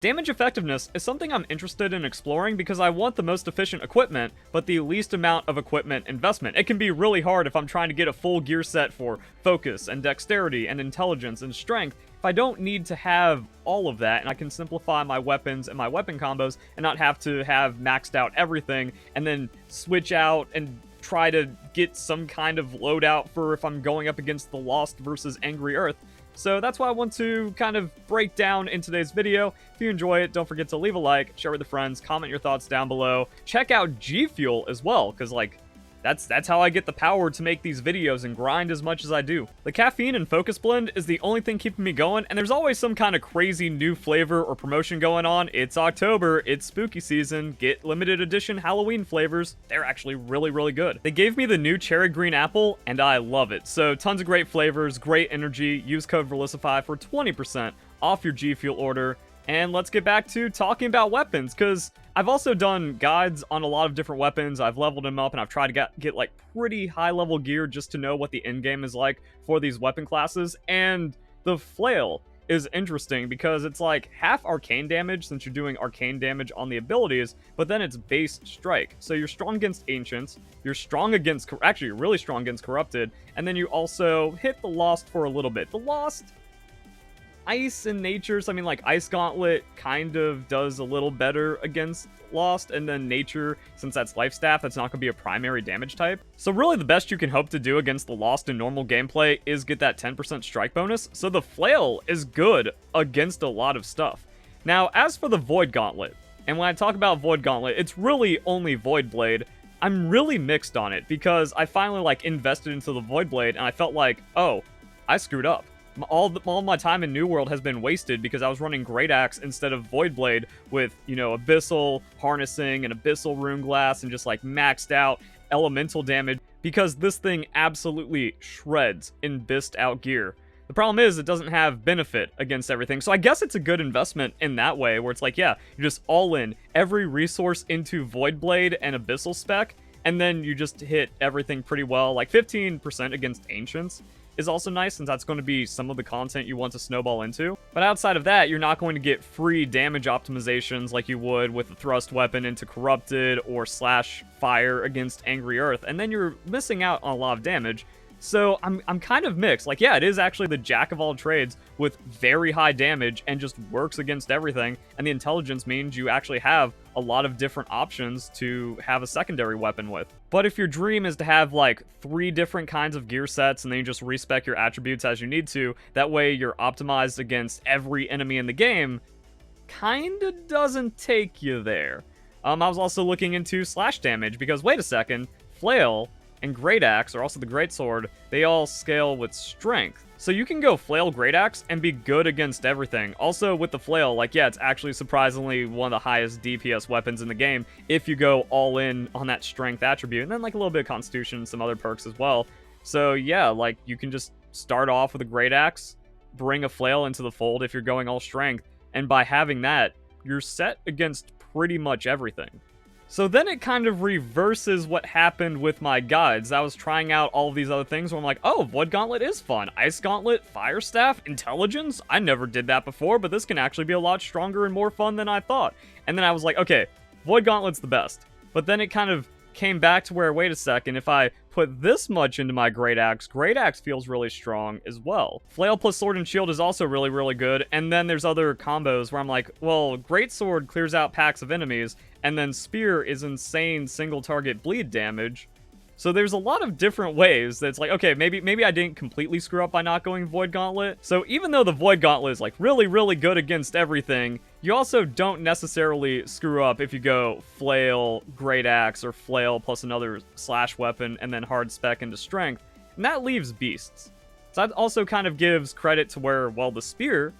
Damage effectiveness is something I'm interested in exploring because I want the most efficient equipment, but the least amount of equipment investment. It can be really hard if I'm trying to get a full gear set for focus and dexterity and intelligence and strength if I don't need to have all of that, and I can simplify my weapons and my weapon combos and not have to have maxed out everything and then switch out and try to get some kind of loadout for if I'm going up against the Lost versus Angry Earth. So that's why I want to kind of break down in today's video. If you enjoy it, don't forget to leave a like, share with your friends, comment your thoughts down below. Check out G Fuel as well, because that's how I get the power to make these videos and grind as much as I do. The caffeine and focus blend is the only thing keeping me going, and there's always some kind of crazy new flavor or promotion going on. It's October, it's spooky season, get limited edition Halloween flavors. They're actually really, really good. They gave me the new cherry green apple, and I love it. So tons of great flavors, great energy. Use code VERLICIFY for 20% off your G Fuel order. And let's get back to talking about weapons, because I've also done guides on a lot of different weapons. I've leveled them up, and I've tried to get like pretty high-level gear just to know what the end game is like for these weapon classes. And the flail is interesting because it's like half arcane damage since you're doing arcane damage on the abilities, but then it's base strike. So you're strong against ancients, you're strong against, actually you're really strong against corrupted, and then you also hit the Lost for a little bit. The Lost, ice in nature, so I mean like Ice Gauntlet kind of does a little better against Lost, and then nature, since that's life staff, that's not going to be a primary damage type. So really the best you can hope to do against the Lost in normal gameplay is get that 10% strike bonus, so the flail is good against a lot of stuff. Now as for the Void Gauntlet, and when I talk about Void Gauntlet, it's really only Void Blade. I'm really mixed on it because I finally like invested into the Void Blade and I felt like, oh, I screwed up. All my time in New World has been wasted because I was running Great Axe instead of Void Blade with, you know, Abyssal Harnessing and Abyssal Rune Glass and just like maxed out elemental damage because this thing absolutely shreds in Bist out gear. The problem is it doesn't have benefit against everything, so I guess it's a good investment in that way where it's like, yeah, you're just all in every resource into Void Blade and Abyssal spec, and then you just hit everything pretty well. Like 15% against Ancients is also nice since that's going to be some of the content you want to snowball into. But outside of that, you're not going to get free damage optimizations like you would with a thrust weapon into Corrupted or slash fire against Angry Earth, and then you're missing out on a lot of damage. So I'm kind of mixed. Like, yeah, it is actually the jack of all trades with very high damage and just works against everything. And the intelligence means you actually have a lot of different options to have a secondary weapon with. But if your dream is to have like 3 different kinds of gear sets and then you just respec your attributes as you need to, that way you're optimized against every enemy in the game, kinda doesn't take you there. I was also looking into slash damage because, wait a second, flail and Great Axe, or also the Great Sword, they all scale with strength. So you can go Flail Great Axe and be good against everything. Also with the Flail, like, yeah, it's actually surprisingly one of the highest DPS weapons in the game if you go all in on that strength attribute, and then like a little bit of Constitution and some other perks as well. So yeah, like you can just start off with a Great Axe, bring a Flail into the fold if you're going all strength, and by having that, you're set against pretty much everything. So then it kind of reverses what happened with my guides. I was trying out all of these other things where I'm like, oh, Void Gauntlet is fun. Ice Gauntlet, Fire Staff, Intelligence? I never did that before, but this can actually be a lot stronger and more fun than I thought. And then I was like, okay, Void Gauntlet's the best. But then it kind of came back to where, wait a second, if I put this much into my Great Axe feels really strong as well. Flail plus Sword and Shield is also really, really good, and then there's other combos where I'm like, well, Great Sword clears out packs of enemies, and then Spear is insane single target bleed damage. So there's a lot of different ways that's like, okay, maybe I didn't completely screw up by not going Void Gauntlet. So even though the Void Gauntlet is like really, really good against everything, you also don't necessarily screw up if you go Flail, Great Axe, or Flail plus another slash weapon and then hard spec into strength. And that leaves beasts. So that also kind of gives credit to where, well, the Spear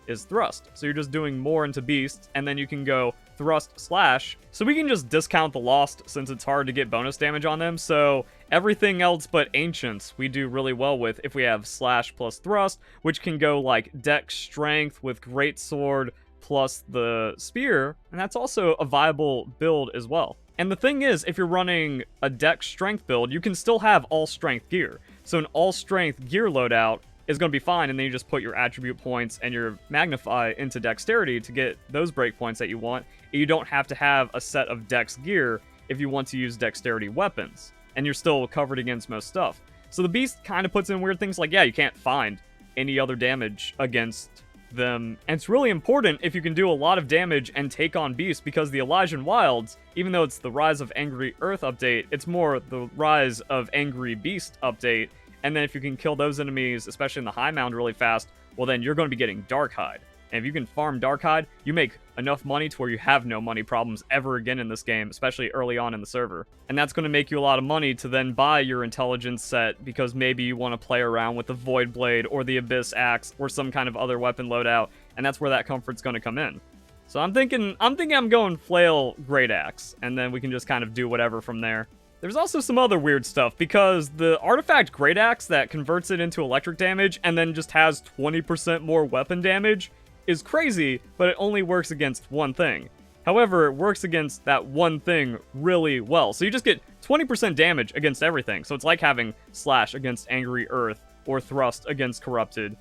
is thrust. So you're just doing more into beasts, and then you can go thrust slash. So we can just discount the Lost since it's hard to get bonus damage on them. So everything else but Ancients we do really well with if we have slash plus thrust, which can go like dex strength with Great Sword plus the Spear, and that's also a viable build as well. And the thing is, if you're running a dex strength build, you can still have all strength gear. So an all strength gear loadout is going to be fine, and then you just put your attribute points and your magnify into dexterity to get those break points that you want. You don't have to have a set of dex gear if you want to use dexterity weapons, and you're still covered against most stuff. So the beast kind of puts in weird things like, yeah, you can't find any other damage against them, and it's really important if you can do a lot of damage and take on beasts, because the Elysian Wilds, even though it's the Rise of Angry Earth update, it's more the Rise of Angry Beast update. And then if you can kill those enemies, especially in the high mound, really fast, well, then you're going to be getting Darkhide. And if you can farm Darkhide, you make enough money to where you have no money problems ever again in this game, especially early on in the server. And that's going to make you a lot of money to then buy your intelligence set, because maybe you want to play around with the Void Blade or the Abyss Axe or some kind of other weapon loadout, and that's where that comfort's going to come in. So I'm thinking I'm going Flail Great Axe, and then we can just kind of do whatever from there. There's also some other weird stuff, because the artifact Great Axe that converts it into electric damage and then just has 20% more weapon damage is crazy, but it only works against one thing. However, it works against that one thing really well. So you just get 20% damage against everything. So it's like having Slash against Angry Earth or Thrust against Corrupted.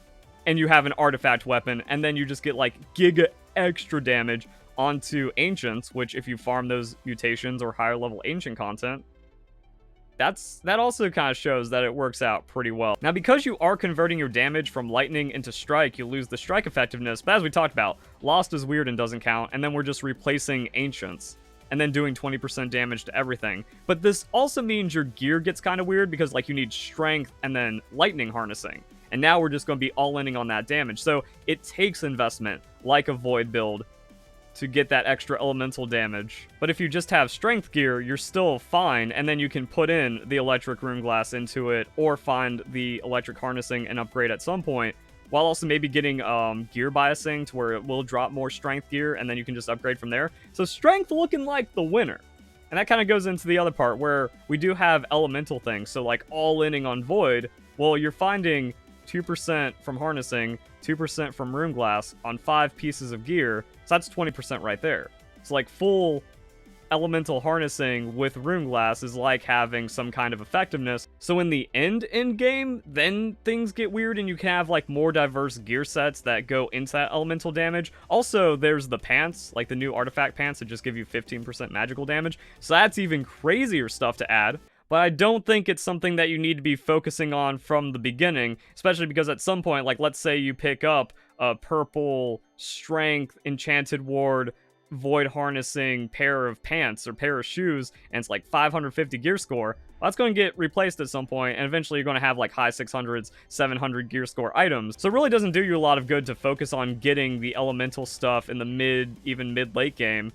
And you have an artifact weapon, and then you just get like giga extra damage onto Ancients, which if you farm those mutations or higher level Ancient content, that also kind of shows that it works out pretty well. Now, because you are converting your damage from lightning into strike, you lose the strike effectiveness, but as we talked about, lost is weird and doesn't count, and then we're just replacing Ancients, and then doing 20% damage to everything. But this also means your gear gets kind of weird, because like you need strength and then lightning harnessing, and now we're just going to be all-inning on that damage. So it takes investment, like a Void build, to get that extra elemental damage. But if you just have strength gear, you're still fine, and then you can put in the electric rune glass into it, or find the electric harnessing and upgrade at some point, while also maybe getting gear biasing to where it will drop more strength gear, and then you can just upgrade from there. So strength looking like the winner. And that kind of goes into the other part, where we do have elemental things, so like all-inning on Void, well, you're finding 2% from harnessing, 2% from rune glass on 5 pieces of gear, so that's 20% right there. So like full elemental harnessing with rune glass is like having some kind of effectiveness. So in the end game, then things get weird, and you can have like more diverse gear sets that go into that elemental damage. Also, there's the pants, like the new artifact pants that just give you 15% magical damage, so that's even crazier stuff to add. But I don't think it's something that you need to be focusing on from the beginning, especially because at some point, like let's say you pick up a purple strength, enchanted ward, void harnessing pair of pants or pair of shoes, and it's like 550 gear score, well, that's going to get replaced at some point, and eventually you're going to have like high 600s, 700 gear score items. So it really doesn't do you a lot of good to focus on getting the elemental stuff in the even mid-late game.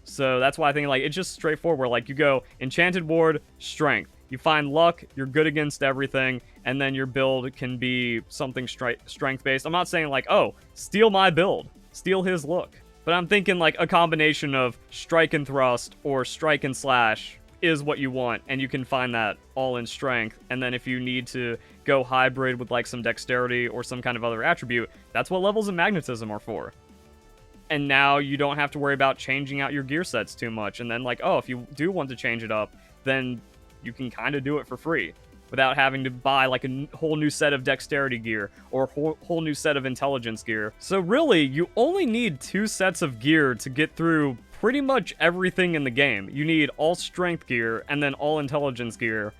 So that's why I think like it's just straightforward. Like you go Enchanted Ward, Strength. You find luck, you're good against everything, and then your build can be something strength based. I'm not saying like, oh, steal my build, steal his look. But I'm thinking like a combination of strike and thrust or strike and slash is what you want, and you can find that all in strength. And then if you need to go hybrid with like some dexterity or some kind of other attribute, that's what levels of magnetism are for. And now you don't have to worry about changing out your gear sets too much. And then like, oh, if you do want to change it up, then you can kind of do it for free without having to buy like a whole new set of dexterity gear or a whole new set of intelligence gear. So really, you only need 2 sets of gear to get through pretty much everything in the game. You need all strength gear and then all intelligence gear,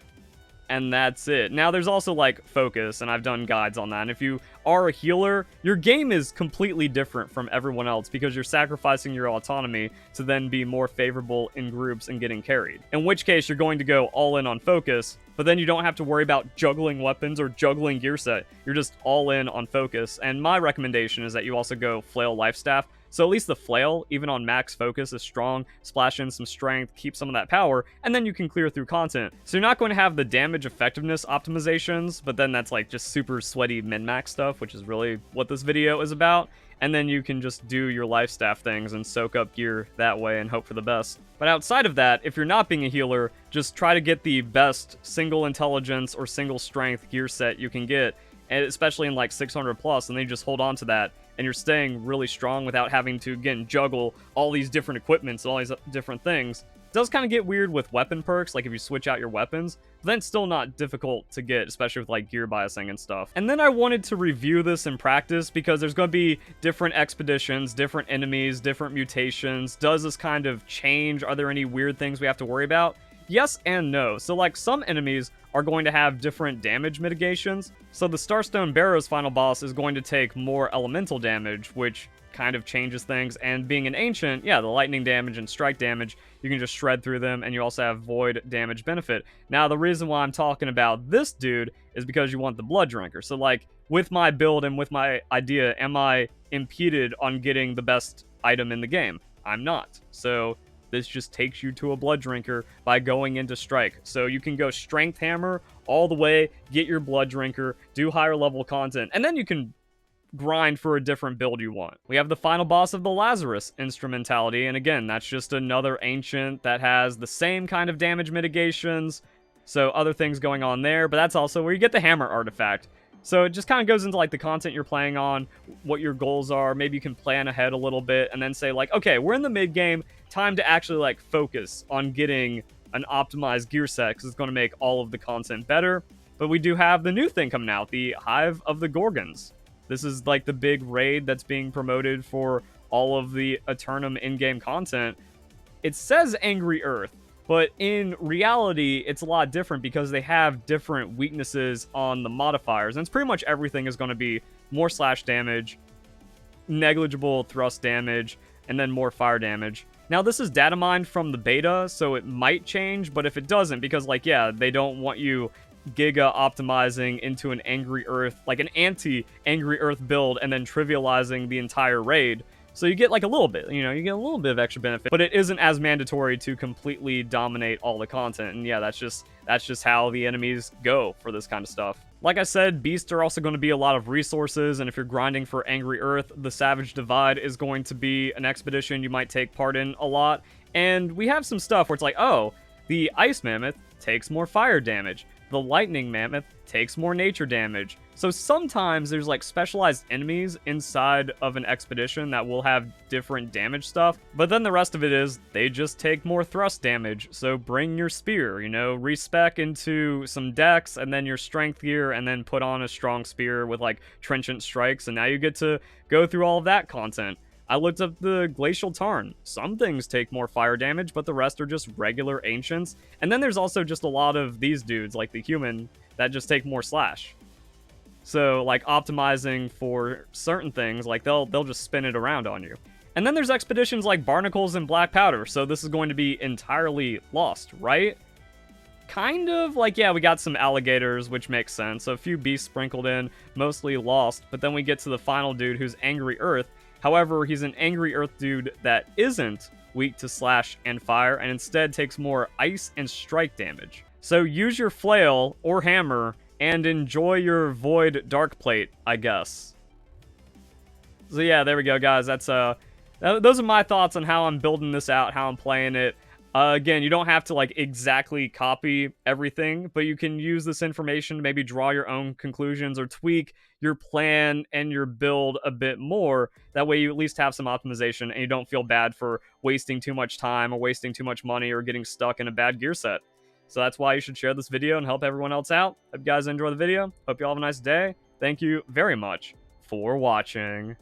and that's it. Now, there's also, like, focus, and I've done guides on that. And if you are a healer, your game is completely different from everyone else because you're sacrificing your autonomy to then be more favorable in groups and getting carried. In which case, you're going to go all in on focus, but then you don't have to worry about juggling weapons or juggling gear set. You're just all in on focus. And my recommendation is that you also go Flail Life Staff. So at least the flail, even on max focus, is strong, splash in some strength, keep some of that power, and then you can clear through content. So you're not going to have the damage effectiveness optimizations, but then that's like just super sweaty min-max stuff, which is really what this video is about. And then you can just do your life staff things and soak up gear that way and hope for the best. But outside of that, if you're not being a healer, just try to get the best single intelligence or single strength gear set you can get, and especially in like 600 plus, and then you just hold on to that. And you're staying really strong without having to, again, juggle all these different equipments and all these different things. It does kind of get weird with weapon perks, like if you switch out your weapons, but then it's still not difficult to get, especially with like gear biasing and stuff. And then I wanted to review this in practice because there's going to be different expeditions, different enemies, different mutations. Does this kind of change? Are there any weird things we have to worry about? Yes and no. So like some enemies are going to have different damage mitigations. So the Starstone Barrow's final boss is going to take more elemental damage, which kind of changes things. And being an ancient, yeah, the lightning damage and strike damage, you can just shred through them, and you also have void damage benefit. Now, the reason why I'm talking about this dude is because you want the Blood Drinker. So like with my build and with my idea, am I impeded on getting the best item in the game? I'm not. So this just takes you to a Blood Drinker by going into Strike. So you can go Strength Hammer all the way, get your Blood Drinker, do higher level content, and then you can grind for a different build you want. We have the final boss of the Lazarus Instrumentality, and again, that's just another ancient that has the same kind of damage mitigations, so other things going on there, but that's also where you get the Hammer artifact. So it just kind of goes into like the content you're playing on, what your goals are. Maybe you can plan ahead a little bit and then say like, okay, we're in the mid game, time to actually like focus on getting an optimized gear set because it's going to make all of the content better. But we do have the new thing coming out, the Hive of the Gorgons. This is like the big raid that's being promoted for all of the Aeternum in-game content. It says Angry Earth, but in reality, it's a lot different because they have different weaknesses on the modifiers. And it's pretty much everything is going to be more slash damage, negligible thrust damage, and then more fire damage. Now, this is data mined from the beta, so it might change, but if it doesn't, because, like, yeah, they don't want you giga optimizing into an Angry Earth, like an anti-Angry Earth build, and then trivializing the entire raid. So you get like a little bit, you know, you get a little bit of extra benefit, but it isn't as mandatory to completely dominate all the content. And yeah, that's just how the enemies go for this kind of stuff. Like I said, beasts are also going to be a lot of resources, and if you're grinding for Angry Earth, the Savage Divide is going to be an expedition you might take part in a lot. And we have some stuff where it's like, oh, the Ice Mammoth takes more fire damage. The Lightning Mammoth takes more nature damage. So sometimes there's like specialized enemies inside of an expedition that will have different damage stuff, but then the rest of it is they just take more thrust damage. So bring your spear, you know, respec into some dex and then your strength gear and then put on a strong spear with like trenchant strikes, and now you get to go through all of that content. I looked up the Glacial Tarn. Some things take more fire damage, but the rest are just regular ancients. And then there's also just a lot of these dudes, like the human, that just take more slash. So, like, optimizing for certain things, like, they'll just spin it around on you. And then there's expeditions like Barnacles and Black Powder, so this is going to be entirely lost, right? Kind of, like, yeah, we got some alligators, which makes sense. So a few beasts sprinkled in, mostly lost. But then we get to the final dude who's Angry Earth. However, he's an Angry Earth dude that isn't weak to slash and fire, and instead takes more ice and strike damage. So use your flail or hammer and enjoy your void dark plate, I guess. So yeah, there we go, guys. That's those are my thoughts on how I'm building this out, how I'm playing it. Again, you don't have to like exactly copy everything, but you can use this information to maybe draw your own conclusions or tweak your plan and your build a bit more. That way you at least have some optimization and you don't feel bad for wasting too much time or wasting too much money or getting stuck in a bad gear set. So that's why you should share this video and help everyone else out. Hope you guys enjoy the video. Hope you all have a nice day. Thank you very much for watching.